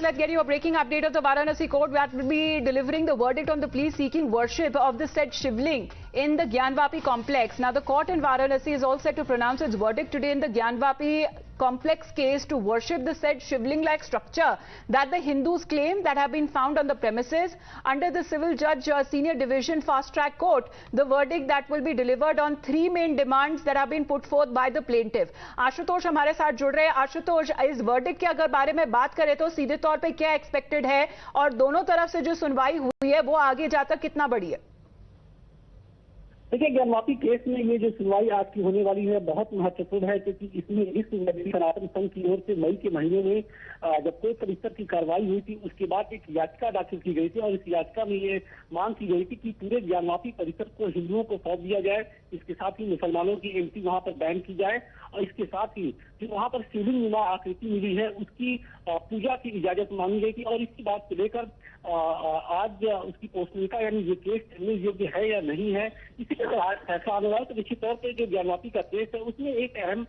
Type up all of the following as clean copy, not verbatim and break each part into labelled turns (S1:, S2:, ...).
S1: Let's get you a breaking update of the Varanasi Court that will be delivering the verdict on the plea-seeking worship of the said shivling in the Gyanvapi complex. Now, the court in Varanasi is all set to pronounce its verdict today in the Gyanvapi complex case to worship the said shivling-like structure that the Hindus claim that have been found on the premises under the civil judge senior division fast-track court. The verdict that will be delivered on three main demands that have been put forth by the plaintive. Ashutosh हमारे साथ जुड़ रहे हैं। आशुतोष, इस verdict के अगर बारे में बात करें तो सीधे तौर पे क्या एक्सपेक्टेड है और दोनों तरफ से जो सुनवाई हुई है वो आगे जाकर कितना बड़ी है?
S2: देखिए, ज्ञानवापी केस में ये जो सुनवाई आज की होने वाली है बहुत महत्वपूर्ण है, क्योंकि इसमें इस सनातन संघ की ओर से मई के महीने में जब कोर्ट परिसर की कार्रवाई हुई थी उसके बाद एक याचिका दाखिल की गई थी और इस याचिका में ये मांग की गई थी कि पूरे ज्ञानवापी परिसर को हिंदुओं को सौंप दिया जाए। इसके साथ ही मुसलमानों की एंट्री वहां पर बैन की जाए और इसके साथ ही जो वहां पर शिवलिंग नुमा आकृति मिली है उसकी पूजा की इजाजत मांगी गई थी और इसी बात को लेकर आज उसकी पोस्टनिका यानी ये केस चलने योग्य है या नहीं है, इसी तरह आज फैसला आने वाला। तो निश्चित तौर पर जो ज्ञानवापी का केस है उसमें एक अहम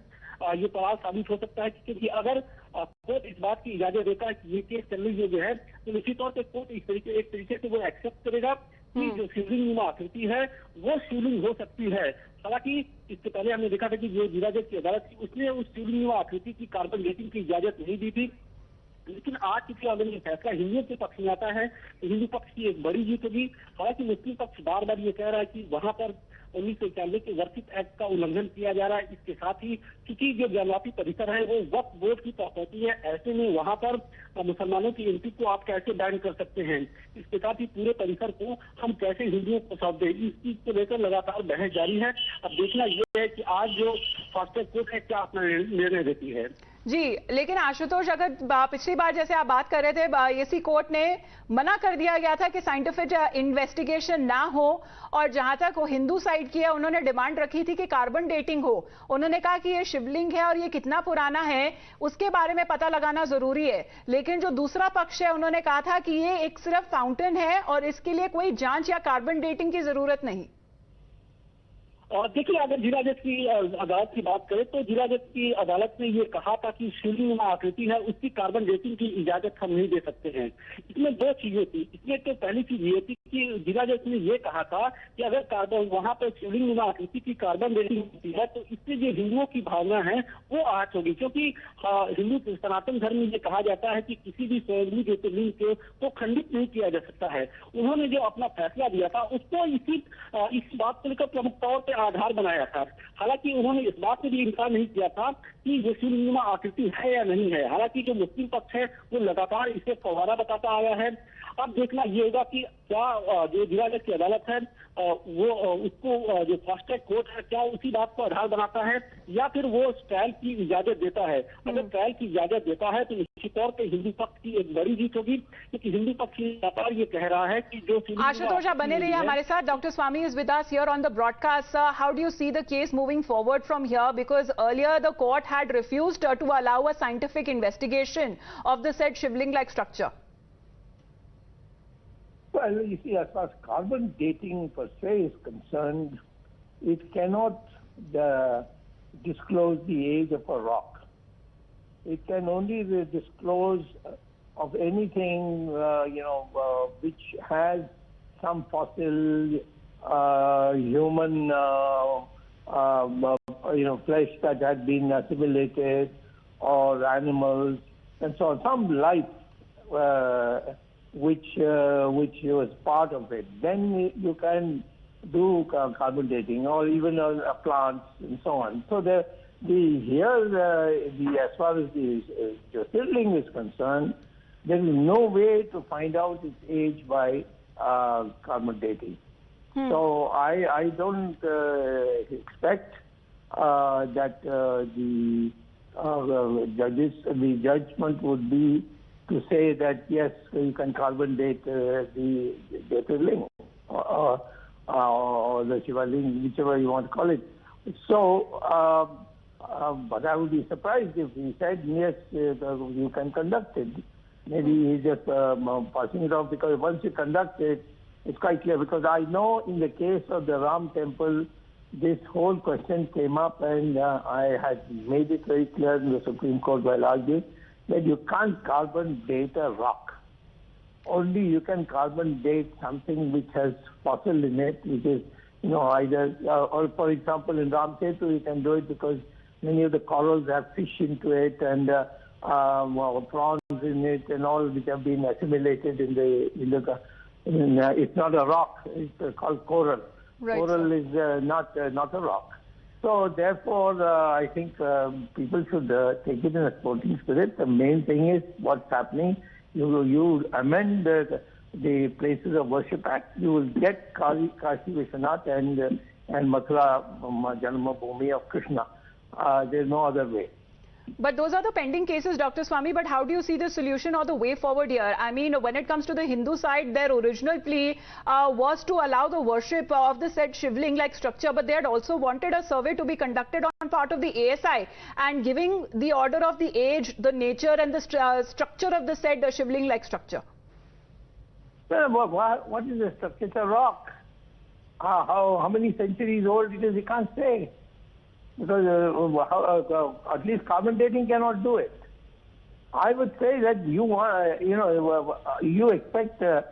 S2: ये पड़ाव साबित हो सकता है, क्योंकि अगर कोर्ट इस बात की इजाजत देता है कि ये केस चलने योग्य है तो निश्चित तौर पर कोर्ट एक तरीके से वो एक्सेप्ट करेगा कि जो शिवलिंग नुमा आकृति है वो शिवलिंग हो सकती है। हालांकि इससे पहले हमने देखा था कि जो जिला जज की अदालत थी उसने उस शिवलिंग नुमा आकृति की कार्बन डेटिंग की इजाजत नहीं दी थी, लेकिन आज चूंकि अगर ये फैसला हिंदुओं के पक्ष में आता है तो हिंदू पक्ष की एक बड़ी जीत होगी। हालांकि मुस्लिम पक्ष बार बार ये कह रहा है कि वहां पर 1991 के वर्षिप एक्ट का उल्लंघन किया जा रहा है। इसके साथ ही चूंकि जो ज्ञानवापी परिसर है वो वक्फ बोर्ड की प्रॉपर्टी है, ऐसे में वहां पर मुसलमानों की एंट्री को आप कैसे बैन कर सकते हैं? इसके साथ ही पूरे परिसर को हम कैसे हिंदुओं को सौंप दें, इस चीज को लेकर लगातार बहस जारी है। अब देखना यह है कि आज जो फास्ट ट्रैक कोर्ट है क्या अपना निर्णय देती है।
S1: जी, लेकिन आशुतोष, अगर पिछली बार जैसे आप बात कर रहे थे एसी कोर्ट ने मना कर दिया गया था कि साइंटिफिक इन्वेस्टिगेशन ना हो और जहां तक वो हिंदू साइड की है उन्होंने डिमांड रखी थी कि कार्बन डेटिंग हो। उन्होंने कहा कि ये शिवलिंग है और ये कितना पुराना है उसके बारे में पता लगाना जरूरी है, लेकिन जो दूसरा पक्ष है उन्होंने कहा था कि ये एक सिर्फ फाउंटेन है और इसके लिए कोई जांच या कार्बन डेटिंग की जरूरत नहीं।
S2: और देखिए, अगर जिला जज की अदालत की बात करें तो जिला जज की अदालत ने ये कहा था कि शिवलिंग आकृति है उसकी कार्बन डेटिंग की इजाजत हम नहीं दे सकते हैं। इसमें दो चीजें थी। इसमें तो पहली चीज ये थी कि जिला जज ने ये कहा था कि अगर कार्बन वहां पर शिवलिंग आकृति की कार्बन डेटिंग होती है तो इससे जो हिंदुओं की भावना है वो आहत होगी, क्योंकि हिंदू सनातन धर्म में ये कहा जाता है कि किसी भी स्वयं ज्योतिर्लिंग को खंडित नहीं किया जा सकता है। उन्होंने जो अपना फैसला दिया था उसको इस बात को लेकर प्रमुख तौर पर आधार बनाया था। हालांकि उन्होंने इस बात में भी इनकार नहीं किया था कि ये शिवलिंग आकृति है या नहीं है। हालांकि जो मुस्लिम पक्ष है वो लगातार इसे फव्वारा बताता आया है। अब देखना ये होगा कि क्या जो जिला जज की अदालत है वो उसको जो फास्ट ट्रैक कोर्ट है क्या उसी बात को आधार बनाता है या फिर वो ट्रायल की इजाजत देता है। अगर ट्रायल की इजाजत देता है तो निश्चित तौर पर हिंदू पक्ष की एक बड़ी जीत होगी, क्योंकि हिंदू पक्ष लगातार ये कह रहा है कि जो
S1: आशुतोष आप बने रहिए हमारे साथ। Doctor Swami is with us here on the broadcast. How do you see the case moving forward from here, because earlier the court had refused to allow a scientific investigation of the said Shivling like structure?
S3: Well, you see, as far as carbon dating per se is concerned, it cannot disclose the age of a rock. It can only disclose of anything, which has some fossil human, flesh that had been assimilated, or animals, and so on, some life. Which was part of it. Then you can do carbon dating, or even plants and so on. So as far as the shivling is concerned, there is no way to find out its age by carbon dating. So I don't expect that the judgment would be to say that yes, you can carbon date the Jyotirling or the Shivaling, whichever you want to call it. So, but I would be surprised if he said yes, you can conduct it. Maybe he's just passing it off, because once you conduct it, it's quite clear. Because I know in the case of the Ram temple, this whole question came up, and I had made it very clear in the Supreme Court while arguing that you can't carbon date a rock. Only you can carbon date something which has fossil in it, which is, either, or for example, in Ram Setu, you can do it because many of the corals have fish into it and prawns in it and all which have been assimilated it's not a rock, it's called coral.
S1: Right,
S3: coral is not a rock. So therefore, I think people should take it in a sporting spirit. The main thing is what's happening. You amend the Places of Worship Act, you will get Kashi Vishwanath and Mathura Janmabhoomi of Krishna. There's no other way.
S1: But those are the pending cases, Dr. Swami. But how do you see the solution or the way forward here? I mean, when it comes to the Hindu side, their original plea was to allow the worship of the said shivling-like structure. But they had also wanted a survey to be conducted on part of the ASI and giving the order of the age, the nature and the structure of the said shivling-like structure.
S3: Well, what is the structure? It's a rock. How many centuries old it is, you can't say. Because at least carbon dating cannot do it. I would say that you expect the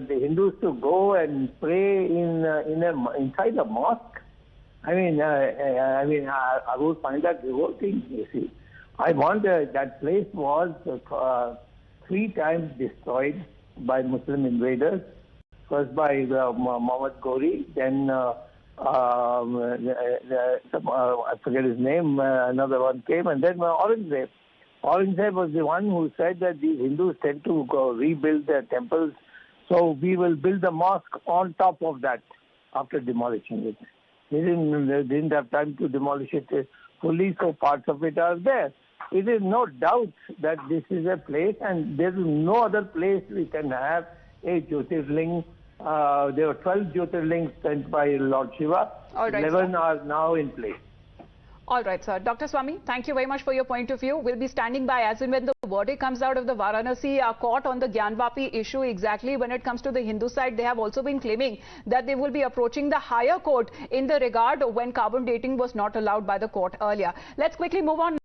S3: Hindus to go and pray inside a mosque. I would find that revolting. You see, I want that place was 3 times destroyed by Muslim invaders. First by Muhammad Ghori, then. I forget his name, another one came, and then Aurangzeb. Aurangzeb was the one who said that the Hindus tend to go rebuild their temples, so we will build a mosque on top of that after demolishing it. They didn't have time to demolish it fully, so parts of it are there. It is no doubt that this is a place, and there is no other place we can have a Jyotirling. There were 12 Jyotirlings sent by Lord Shiva.
S1: All right,
S3: 11
S1: sir.
S3: are now in place.
S1: All right, sir. Dr. Swami, thank you very much for your point of view. We'll be standing by as and when the verdict comes out of the Varanasi court on the Gyanvapi issue. Exactly when it comes to the Hindu side, they have also been claiming that they will be approaching the higher court in the regard when carbon dating was not allowed by the court earlier. Let's quickly move on.